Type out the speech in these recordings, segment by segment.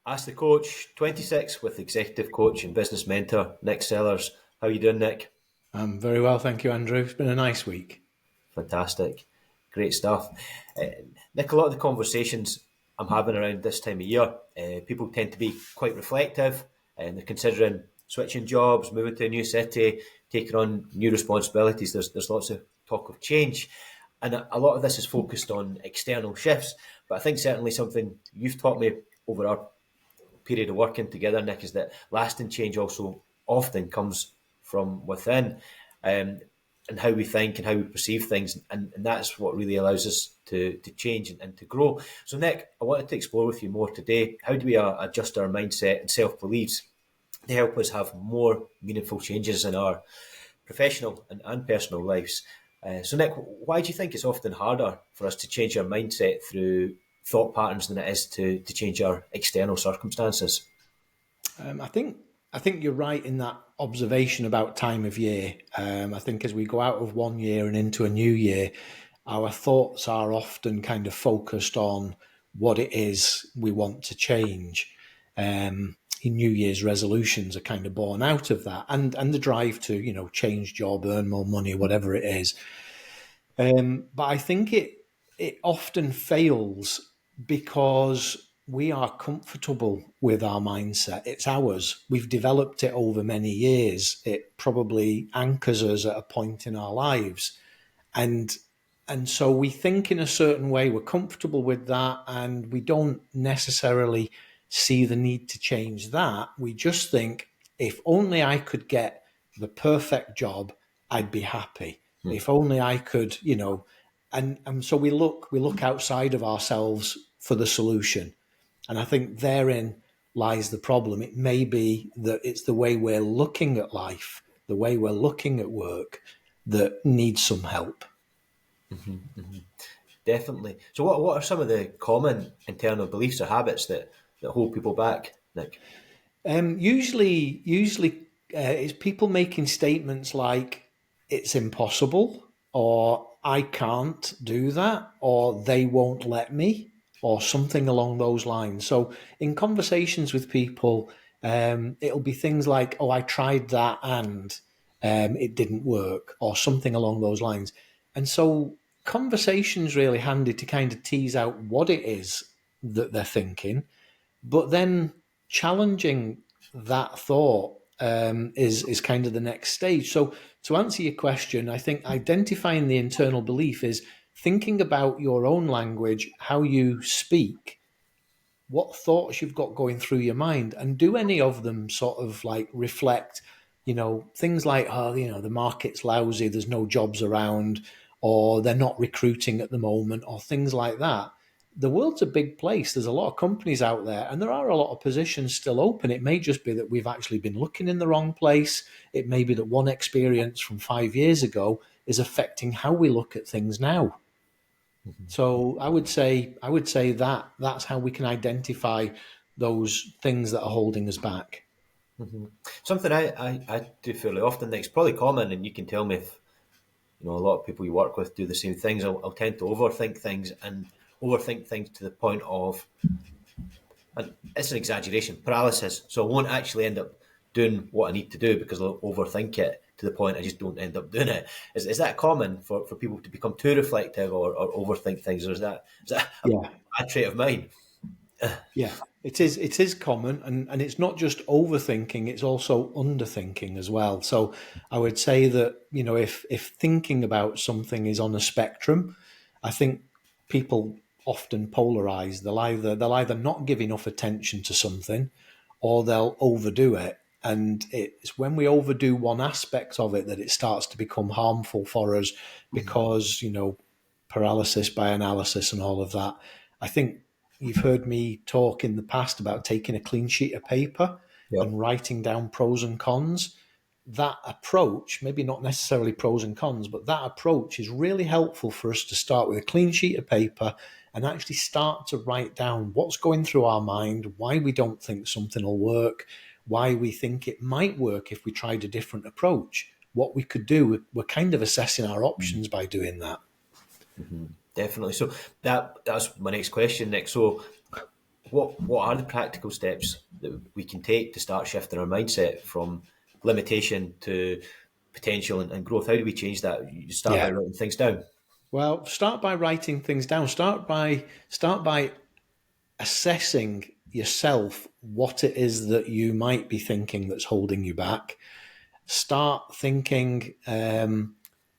Ask the Coach 26 with executive coach and business mentor Nick Sellers. How you doing, Nick? I'm very well, thank you, Andrew. It's been a nice week. Fantastic. Great stuff. Nick, a lot of the conversations I'm having around this time of year, people tend to be quite reflective and they're considering switching jobs, moving to a new city, taking on new responsibilities. There's lots of talk of change. And a lot of this is focused on external shifts. But I think certainly something you've taught me over our period of working together, Nick, is that lasting change also often comes from within, and how we think and how we perceive things, and that's what really allows us to change and to grow. So, Nick, I wanted to explore with you more today. How do we adjust our mindset and self beliefs to help us have more meaningful changes in our professional and personal lives? So, Nick, why do you think it's often harder for us to change our mindset through thought patterns than it is to change our external circumstances? I think you're right in that observation about time of year. I think as we go out of one year and into a new year, our thoughts are often kind of focused on what it is we want to change. New Year's resolutions are kind of born out of that, and the drive to change job, earn more money, whatever it is. But I think it often fails because we are comfortable with our mindset. It's ours. We've developed it over many years. It probably anchors us at a point in our lives. And so we think in a certain way, we're comfortable with that, and we don't necessarily see the need to change that. We just think, if only I could get the perfect job, I'd be happy. If only I could, and so we look outside of ourselves for the solution. And I think therein lies the problem. It may be that it's the way we're looking at life, the way we're looking at work, that needs some help. Definitely. So, what are some of the common internal beliefs or habits that hold people back, Nick? Usually, it's people making statements like "it's impossible," or "I can't do that," or "they won't let me," or something along those lines. So, in conversations with people, it'll be things like, "Oh, I tried that and it didn't work," or something along those lines. And so, conversations really handy to kind of tease out what it is that they're thinking, but then challenging that thought is kind of the next stage. So to answer your question, I think identifying the internal belief is thinking about your own language, how you speak, what thoughts you've got going through your mind, and do any of them sort of like reflect, things like, oh, the market's lousy, there's no jobs around, or they're not recruiting at the moment, or things like that. The world's a big place. There's a lot of companies out there, and there are a lot of positions still open. It may just be that we've actually been looking in the wrong place. It may be that one experience from 5 years ago is affecting how we look at things now. So I would say that that's how we can identify those things that are holding us back. Something I do fairly often, Nick, it's probably common, and you can tell me if a lot of people you work with do the same things. I'll tend to overthink things and overthink things to the point of, and it's an exaggeration, paralysis. So I won't actually end up doing what I need to do because I'll overthink it to the point I just don't end up doing it. Is that common for people to become too reflective or overthink things, or is that a Yeah. bad trait of mine? Yeah, it is. It is common, and it's not just overthinking; it's also underthinking as well. So, I would say that if thinking about something is on a spectrum, I think people often polarize. They'll either not give enough attention to something, or they'll overdo it. And it's when we overdo one aspect of it that it starts to become harmful for us, because paralysis by analysis and all of that. I think you've heard me talk in the past about taking a clean sheet of paper Yep. and writing down pros and cons. That approach, maybe not necessarily pros and cons, but that approach is really helpful for us to start with a clean sheet of paper and actually start to write down what's going through our mind, why we don't think something will work, why we think it might work if we tried a different approach, what we could do. We're kind of assessing our options by doing that. Definitely. So that's my next question, Nick. So what are the practical steps that we can take to start shifting our mindset from limitation to potential and growth? How do we change that? You start by Yeah. writing things down. Well, start by writing things down. Start by assessing yourself what it is that you might be thinking that's holding you back. Start thinking,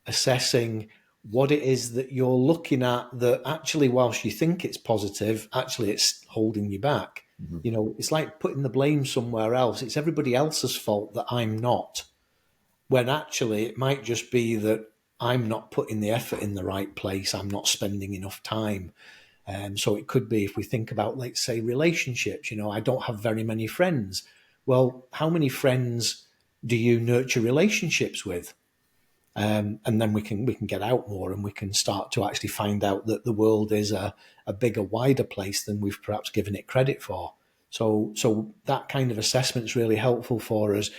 assessing what it is that you're looking at that actually, whilst you think it's positive, actually it's holding you back. Mm-hmm. You know, it's like putting the blame somewhere else. It's everybody else's fault that I'm not, when actually it might just be that I'm not putting the effort in the right place. I'm not spending enough time. So it could be, if we think about, let's say, relationships, you know, I don't have very many friends. Well, how many friends do you nurture relationships with? And then we can get out more, and we can start to actually find out that the world is a bigger, wider place than we've perhaps given it credit for. So that kind of assessment is really helpful for us.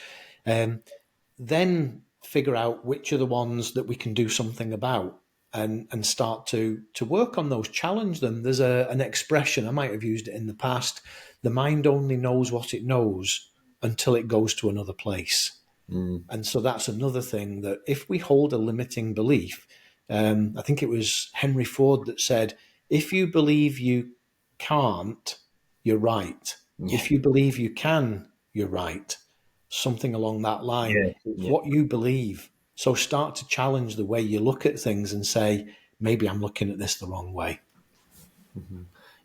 Then figure out which are the ones that we can do something about, and start to work on those, challenge them. There's an expression, I might have used it in the past: the mind only knows what it knows until it goes to another place. Mm. And so that's another thing, that if we hold a limiting belief, I think it was Henry Ford that said, if you believe you can't, you're right. Yeah, If you believe you can, you're right. Something along that line. yeah, It's yeah. what you believe. So start to challenge the way you look at things and say, maybe I'm looking at this the wrong way.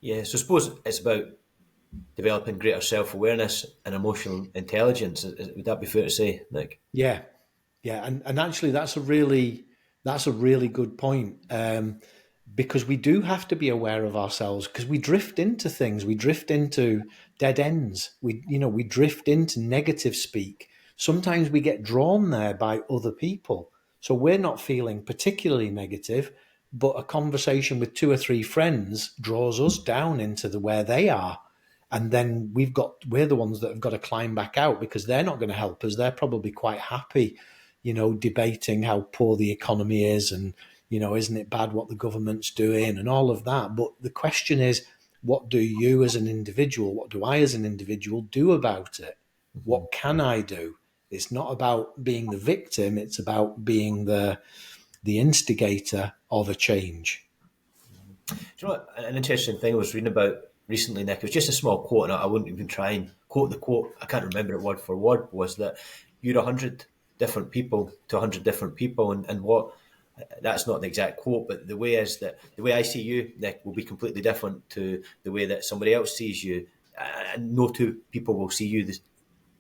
Yeah, so I suppose it's about developing greater self awareness and emotional intelligence. Would that be fair to say, Nick? Yeah, yeah, and actually, that's a really good point, because we do have to be aware of ourselves, because we drift into things, we drift into dead ends, we drift into negative speak. Sometimes we get drawn there by other people, so we're not feeling particularly negative, but a conversation with two or three friends draws us down into the where they are, and then we're the ones that have got to climb back out, because they're not going to help us. They're probably quite happy, debating how poor the economy is, and isn't it bad what the government's doing and all of that. But the question is, what do you as an individual, what do I as an individual do about it? Mm-hmm. What can I do? It's not about being the victim, it's about being the instigator of a change. Do you know what? An interesting thing I was reading about recently, Nick, it was just a small quote, and I wouldn't even try and quote the quote. I can't remember it word for word. Was that you're 100 different people to 100 different people, and what? That's not the exact quote, but the way is that the way I see you, Nick, will be completely different to the way that somebody else sees you, and no two people will see you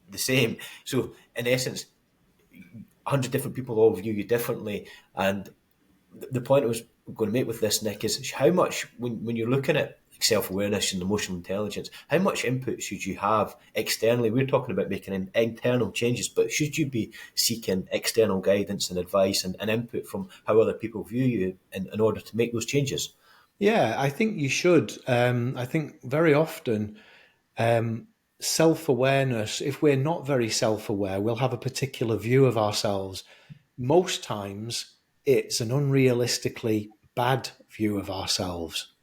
the same. So, in essence, 100 different people all view you differently, and the point I was going to make with this, Nick, is how much, when you're looking at self awareness and emotional intelligence, how much input should you have externally? We're talking about making internal changes, but should you be seeking external guidance and advice and input from how other people view you in order to make those changes? Yeah, I think you should. I think very often, self awareness, if we're not very self aware, we'll have a particular view of ourselves. Most times, it's an unrealistically bad view of ourselves.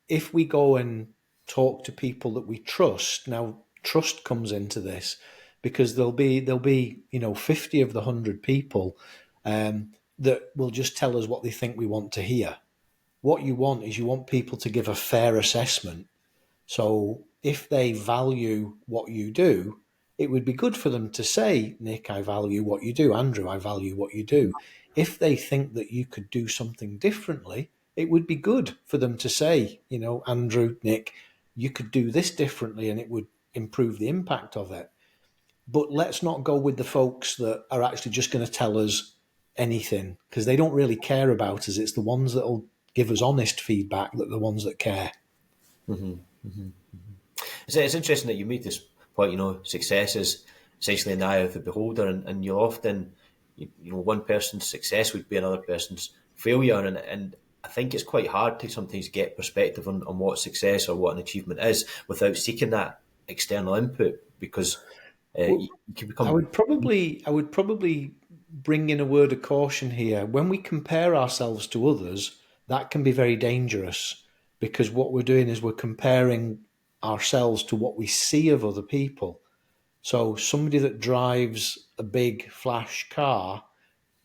If we go and talk to people that we trust, now trust comes into this, because there'll be 50 of the 100 people, that will just tell us what they think we want to hear. What you want people to give a fair assessment. So if they value what you do, it would be good for them to say, Nick, I value what you do. Andrew, I value what you do. If they think that you could do something differently, it would be good for them to say, Andrew, Nick, you could do this differently, and it would improve the impact of it. But let's not go with the folks that are actually just going to tell us anything, because they don't really care about us. It's the ones that will give us honest feedback that are the ones that care. Mm-hmm. Mm-hmm. It's interesting that you made this point. Success is essentially in the eye of the beholder, and you'll often, one person's success would be another person's failure, and I think it's quite hard to sometimes get perspective on what success or what an achievement is without seeking that external input, because Well, you can I become. would probably bring in a word of caution here. When we compare ourselves to others, that can be very dangerous, because what we're doing is we're comparing ourselves to what we see of other people. So somebody that drives a big flash car,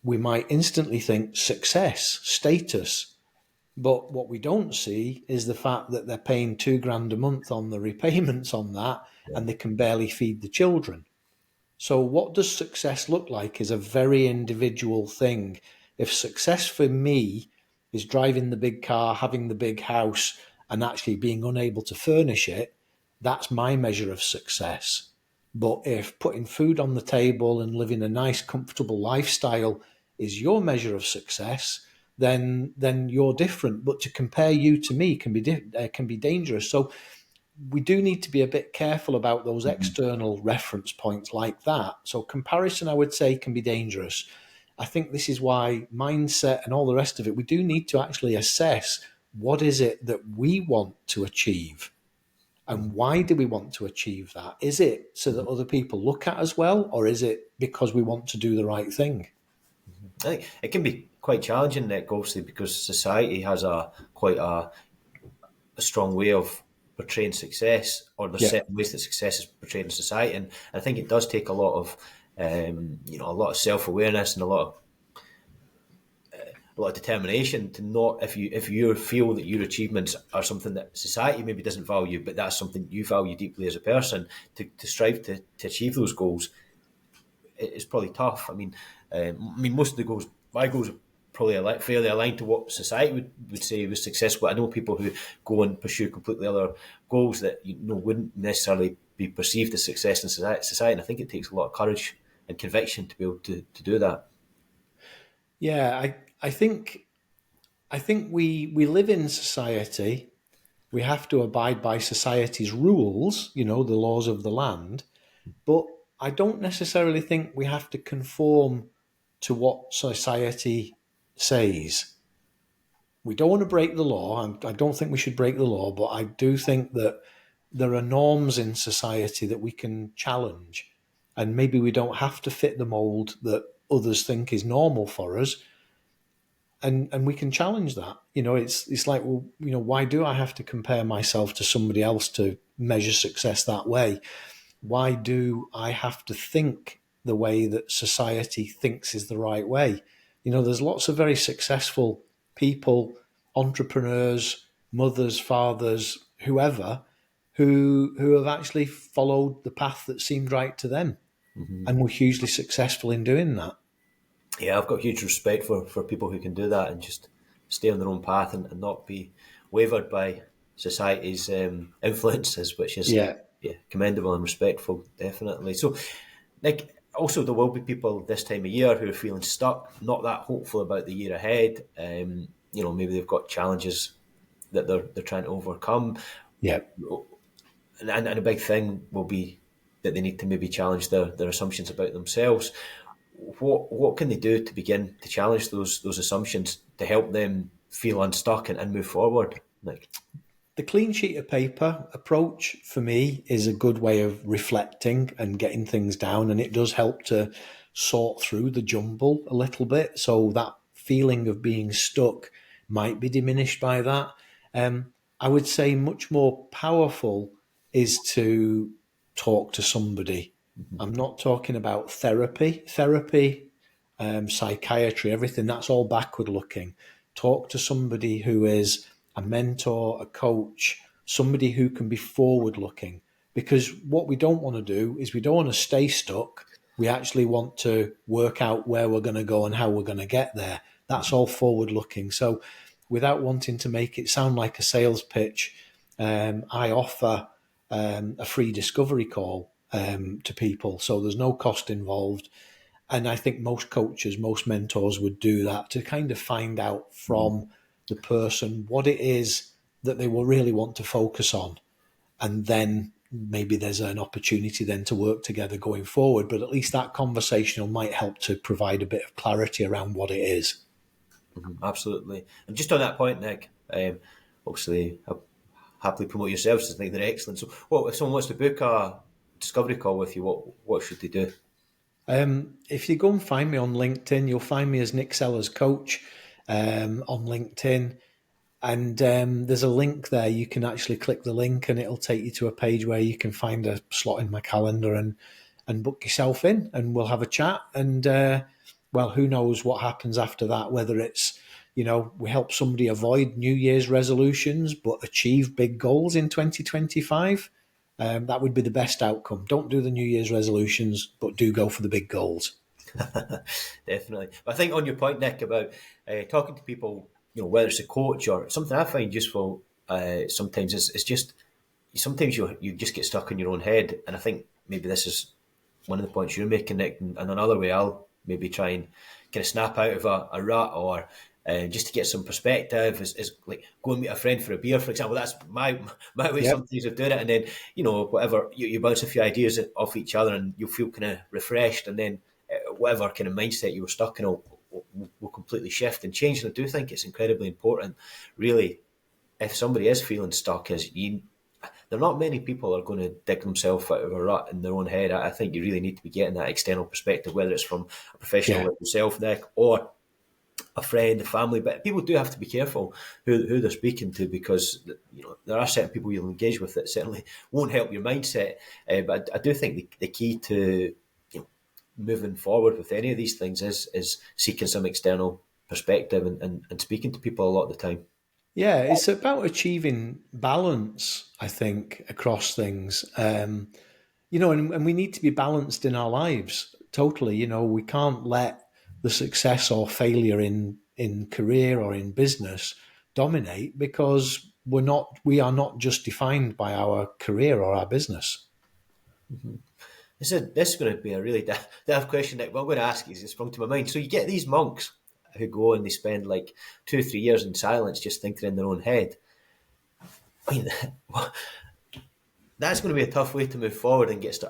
we might instantly think success, status. But what we don't see is the fact that they're paying £2,000 a month on the repayments on that, Yeah. and they can barely feed the children. So what does success look like is a very individual thing. If success for me is driving the big car, having the big house, and actually being unable to furnish it, that's my measure of success. But if putting food on the table and living a nice, comfortable lifestyle is your measure of success, then you're different. But to compare you to me can be dangerous. So we do need to be a bit careful about those external reference points like that. So comparison, I would say, can be dangerous. I think this is why mindset and all the rest of it, we do need to actually assess what is it that we want to achieve. And why do we want to achieve that? Is it so that other people look at us well, or is it because we want to do the right thing? I think it can be quite challenging, Nick, obviously, because society has quite a strong way of portraying success, or there's Yeah. certain ways that success is portrayed in society, and I think it does take a lot of a lot of self awareness and a lot of determination to not, if you feel that your achievements are something that society maybe doesn't value, but that's something you value deeply as a person, to strive to achieve those goals. It's probably tough. Most of the goals, my goals, are probably fairly aligned to what society would say was successful. I know people who go and pursue completely other goals that wouldn't necessarily be perceived as success in society. And I think it takes a lot of courage and conviction to be able to do that. Yeah, I think we live in society. We have to abide by society's rules, the laws of the land. But I don't necessarily think we have to conform to what society says. We don't want to break the law. I don't think we should break the law, but I do think that there are norms in society that we can challenge. And maybe we don't have to fit the mold that others think is normal for us. And we can challenge that. It's like, well, why do I have to compare myself to somebody else to measure success that way? Why do I have to think the way that society thinks is the right way? There's lots of very successful people, entrepreneurs, mothers, fathers, whoever, who have actually followed the path that seemed right to them, and were hugely successful in doing that. Yeah, I've got huge respect for people who can do that and just stay on their own path and not be wavered by society's influences, which is Yeah. commendable and respectful, definitely. So, Nick, also there will be people this time of year who are feeling stuck, not that hopeful about the year ahead. Maybe they've got challenges that they're trying to overcome, Yeah. and a big thing will be that they need to maybe challenge their assumptions about themselves. What can they do to begin to challenge those assumptions to help them feel unstuck and move forward? Like, The clean sheet of paper approach for me is a good way of reflecting and getting things down, and it does help to sort through the jumble a little bit. So that feeling of being stuck might be diminished by that. I would say much more powerful is to talk to somebody. I'm not talking about therapy. Psychiatry, everything, that's all backward looking. Talk to somebody who is a mentor, a coach, somebody who can be forward looking. Because what we don't want to do is we don't want to stay stuck. We actually want to work out where we're going to go and how we're going to get there. That's all forward looking. So without wanting to make it sound like a sales pitch, I offer a free discovery call to people. So there's no cost involved. And I think most coaches, most mentors would do that to kind of find out from the person what it is that they will really want to focus on. And then maybe there's an opportunity then to work together going forward. But at least that conversation might help to provide a bit of clarity around what it is. absolutely. And just on that point, Nick, obviously, happily promote yourselves. I think they're excellent. So, if someone wants to book a discovery call with you, what should they do? If you go and find me on LinkedIn, you'll find me as Nick Sellers Coach on LinkedIn. And there's a link there. You can actually click the link, and it'll take you to a page where you can find a slot in my calendar and book yourself in, and we'll have a chat. And well, who knows what happens after that? Whether it's, we help somebody avoid New Year's resolutions but achieve big goals in 2025. That would be the best outcome. Don't do the New Year's resolutions, but do go for the big goals. Definitely. But I think on your point, Nick, about talking to people, whether it's a coach or something I find useful sometimes is just, sometimes you just get stuck in your own head. And I think maybe this is one of the points you're making, Nick, and another way I'll maybe try and kind of snap out of a rut, or just to get some perspective, is like go and meet a friend for a beer, for example. That's my way Yep. sometimes of doing it. And then, whatever, you bounce a few ideas off each other and you'll feel kind of refreshed. And then whatever kind of mindset you were stuck in will completely shift and change. And I do think it's incredibly important, really, if somebody is feeling stuck, there are not many people are going to dig themselves out of a rut in their own head. I think you really need to be getting that external perspective, whether it's from a professional Yeah. like yourself, Nick, or a friend, a family. But people do have to be careful who they're speaking to, because there are certain people you'll engage with that certainly won't help your mindset. But I do think the key to moving forward with any of these things is seeking some external perspective and speaking to people a lot of the time. Yeah, it's about achieving balance, I think, across things. And we need to be balanced in our lives totally. We can't let the success or failure in career or in business dominate, because we are not just defined by our career or our business. This is going to be a really daft question, Nick. What I'm going to ask you is, it sprung to my mind. So you get these monks who go and they spend like 2 or 3 years in silence, just thinking in their own head. I mean, that's going to be a tough way to move forward and get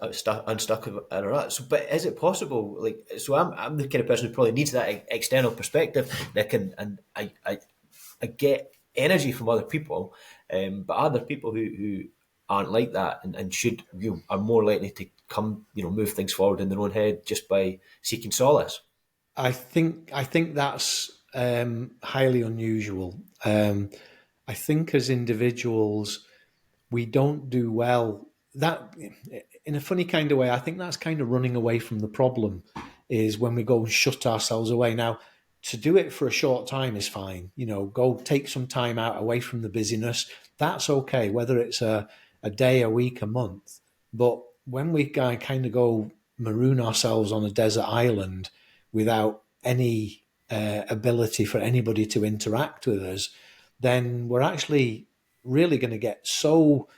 unstuck in a rut. So, but is it possible? Like, so I'm the kind of person who probably needs that external perspective, Nick, and I get energy from other people, but other people who aren't like that and should are more likely to come move things forward in their own head just by seeking solace. I think that's highly unusual. I think as individuals, we don't do well. That, in a funny kind of way, I think that's kind of running away from the problem, is when we go and shut ourselves away. Now, to do it for a short time is fine. Go take some time out away from the busyness. That's okay, whether it's a day, a week, a month. But when we kind of go maroon ourselves on a desert island without any ability for anybody to interact with us, then we're actually really going to get so.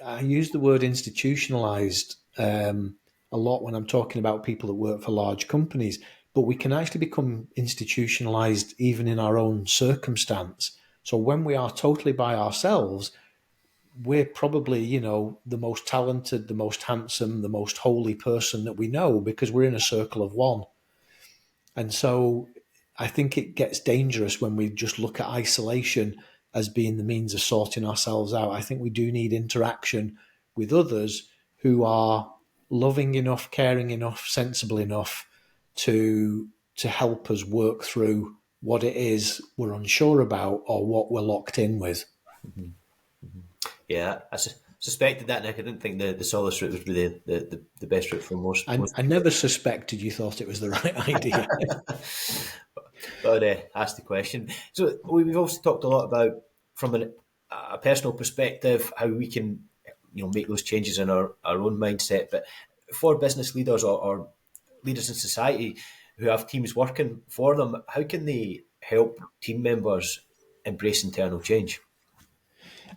I use the word institutionalized a lot when I'm talking about people that work for large companies, but we can actually become institutionalized even in our own circumstance. So when we are totally by ourselves, we're probably, the most talented, the most handsome, the most holy person that we know, because we're in a circle of one. And so I think it gets dangerous when we just look at isolation as being the means of sorting ourselves out. I think we do need interaction with others who are loving enough, caring enough, sensible enough to help us work through what it is we're unsure about or what we're locked in with. Yeah, suspected that, Nick. I didn't think the solace route was really the best route for most. I never suspected you thought it was the right idea. But ask the question. So we've also talked a lot about, from a personal perspective, how we can make those changes in our own mindset. But for business leaders or leaders in society who have teams working for them, how can they help team members embrace internal change?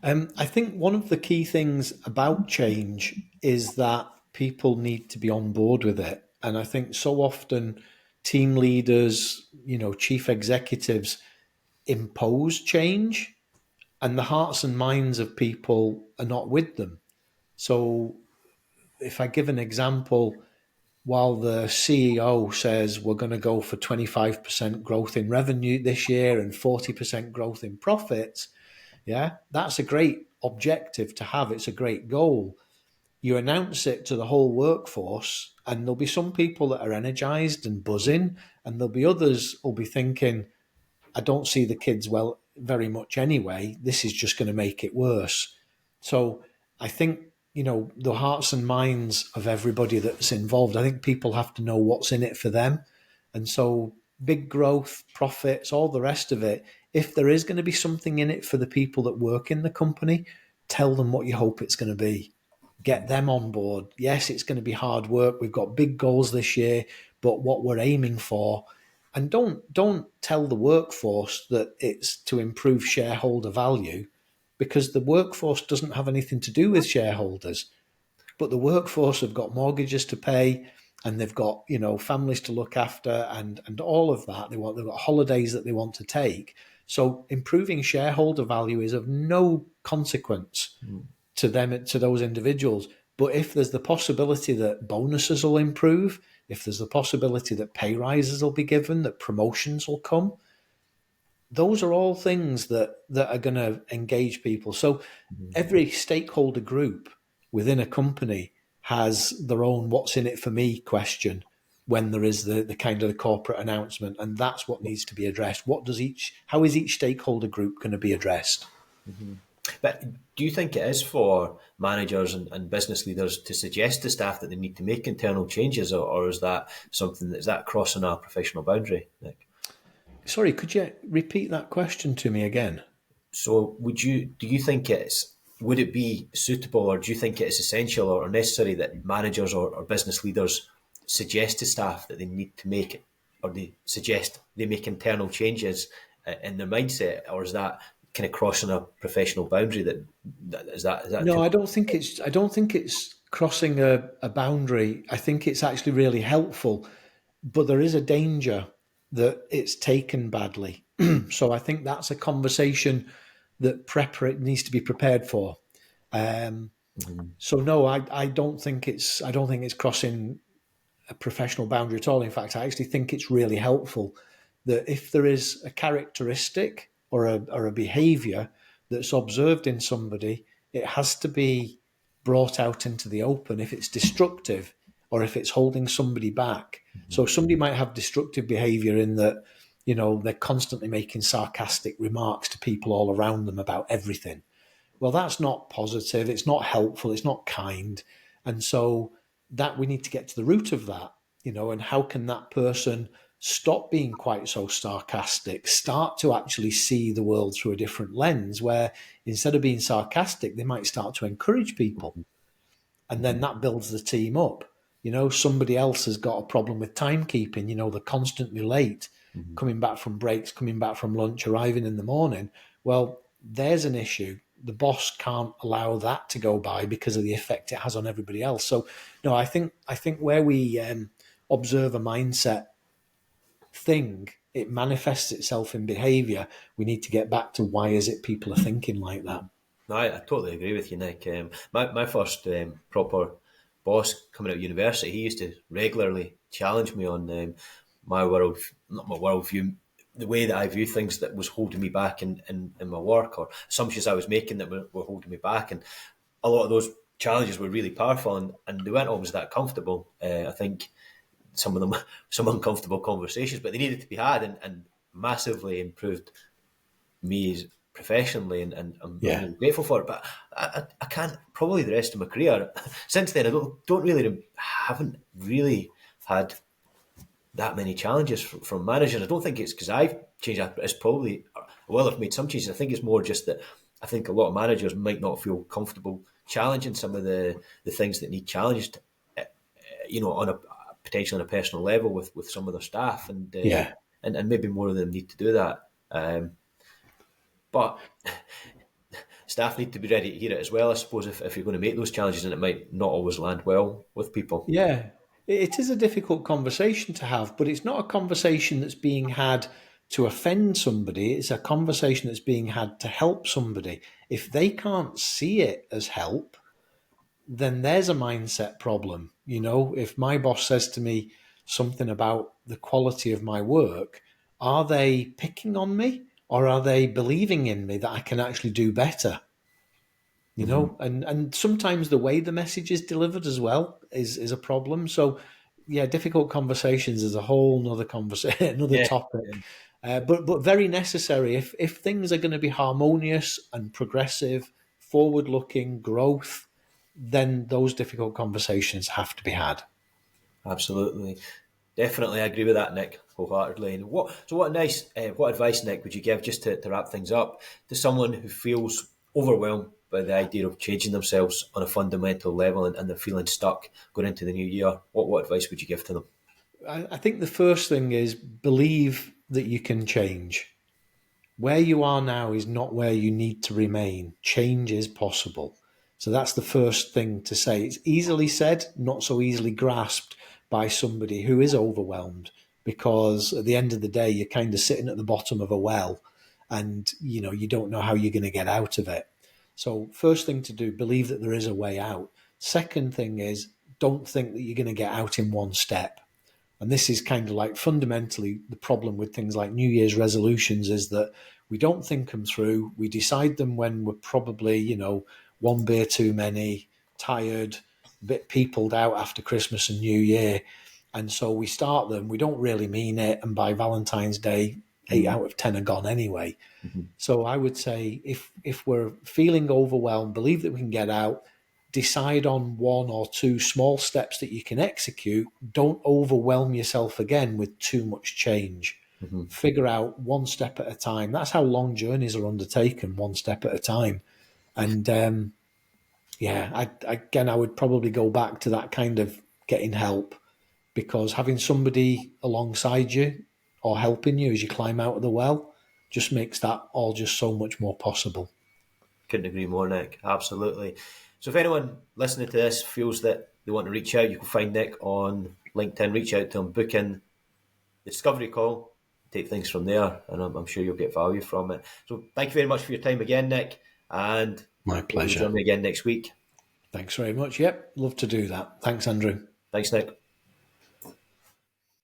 I think one of the key things about change is that people need to be on board with it. And I think so often team leaders, chief executives impose change, and the hearts and minds of people are not with them. So if I give an example, while the CEO says we're going to go for 25% growth in revenue this year and 40% growth in profits, yeah, that's a great objective to have. It's a great goal. You announce it to the whole workforce, and there'll be some people that are energized and buzzing, and there'll be others who'll be thinking, I don't see the kids well very much anyway. This is just going to make it worse. So I think, the hearts and minds of everybody that's involved, I think people have to know what's in it for them. And so big growth, profits, all the rest of it, if there is going to be something in it for the people that work in the company, tell them what you hope it's going to be. Get them on board. Yes, it's going to be hard work. We've got big goals this year, but what we're aiming for. And don't tell the workforce that it's to improve shareholder value, because the workforce doesn't have anything to do with shareholders. But the workforce have got mortgages to pay, and they've got families to look after, and all of that. They've got holidays that they want to take. So improving shareholder value is of no consequence to them, to those individuals. But if there's the possibility that bonuses will improve, if there's the possibility that pay rises will be given, that promotions will come, those are all things that are going to engage people. So every stakeholder group within a company has their own "what's in it for me" question when there is the kind of the corporate announcement, and that's what needs to be addressed. How is each stakeholder group going to be addressed? But do you think it is for managers and business leaders to suggest to staff that they need to make internal changes, or is that something is that crossing a professional boundary, Nick? Sorry, could you repeat that question to me again? So do you think would it be suitable, or do you think it is essential or necessary that managers or business leaders suggest to staff that they need to make, or they suggest they make internal changes in their mindset, or is that kind of crossing a professional boundary? No, I don't think it's crossing a boundary. I think it's actually really helpful, but there is a danger that it's taken badly. So I think that's a conversation that needs to be prepared for. So no, I don't think it's crossing a professional boundary at all. In fact, I actually think it's really helpful that if there is a characteristic or a behaviour that's observed in somebody, it has to be brought out into the open if it's destructive or if it's holding somebody back. So somebody might have destructive behaviour in that, they're constantly making sarcastic remarks to people all around them about everything. Well, that's not positive. It's not helpful. It's not kind. And so that we need to get to the root of that, and how can that person stop being quite so sarcastic, start to actually see the world through a different lens, where instead of being sarcastic, they might start to encourage people. And then that builds the team up. Somebody else has got a problem with timekeeping. They're constantly late, coming back from breaks, coming back from lunch, arriving in the morning. Well, there's an issue. The boss can't allow that to go by because of the effect it has on everybody else. So, no, I think where we observe a mindset thing, it manifests itself in behaviour. We need to get back to why is it people are thinking like that. No, I totally agree with you, Nick. My first proper boss coming out of university, he used to regularly challenge me on my worldview, the way that I view things that was holding me back in my work, or assumptions I was making that were holding me back. And a lot of those challenges were really powerful, and they weren't always that comfortable. I think some of them, some uncomfortable conversations, but they needed to be had, and massively improved me professionally, and I'm really grateful for it. But I can't, probably the rest of my career since then, haven't really had that many challenges from managers. I don't think it's because I've changed. It's probably, well, I've made some changes. I think it's more just that I think a lot of managers might not feel comfortable challenging some of the things that need challenged, on a potentially on a personal level with some of their staff, and maybe more of them need to do that. But staff need to be ready to hear it as well, I suppose, if you're going to make those challenges, and it might not always land well with people. Yeah, it is a difficult conversation to have, but it's not a conversation that's being had to offend somebody. It's a conversation that's being had to help somebody. If they can't see it as help, then there's a mindset problem. If my boss says to me something about the quality of my work, are they picking on me, or are they believing in me that I can actually do better? And sometimes the way the message is delivered as well is a problem. So, difficult conversations is a whole nother conversation, another topic. But very necessary if things are going to be harmonious and progressive, forward-looking growth, then those difficult conversations have to be had. Absolutely. Definitely, I agree with that, Nick, wholeheartedly. And what advice, Nick, would you give just to wrap things up to someone who feels overwhelmed by the idea of changing themselves on a fundamental level and they're feeling stuck going into the new year? What advice would you give to them? I think the first thing is believe that you can change. Where you are now is not where you need to remain. Change is possible. So that's the first thing to say. It's easily said, not so easily grasped by somebody who is overwhelmed, because at the end of the day, you're kind of sitting at the bottom of a well and you don't know how you're going to get out of it. So first thing to do, believe that there is a way out. Second thing is, don't think that you're going to get out in one step. And this is kind of like fundamentally the problem with things like New Year's resolutions, is that we don't think them through. We decide them when we're probably, one beer too many, tired, a bit peopled out after Christmas and New Year. And so we start them, we don't really mean it. And by Valentine's Day, 8 out of 10 are gone anyway. Mm-hmm. So I would say if we're feeling overwhelmed, believe that we can get out. Decide on 1 or 2 small steps that you can execute. Don't overwhelm yourself again with too much change. Mm-hmm. Figure out 1 step at a time. That's how long journeys are undertaken, 1 step at a time. And I would probably go back to that kind of getting help, because having somebody alongside you or helping you as you climb out of the well just makes that all just so much more possible. Couldn't agree more, Nick. Absolutely. So if anyone listening to this feels that they want to reach out, you can find Nick on LinkedIn, reach out to him, book in the discovery call, take things from there, and I'm sure you'll get value from it. So thank you very much for your time again, Nick, and my pleasure. Join me again next week. Thanks very much. Yep, love to do that. Thanks, Andrew. Thanks, Nick.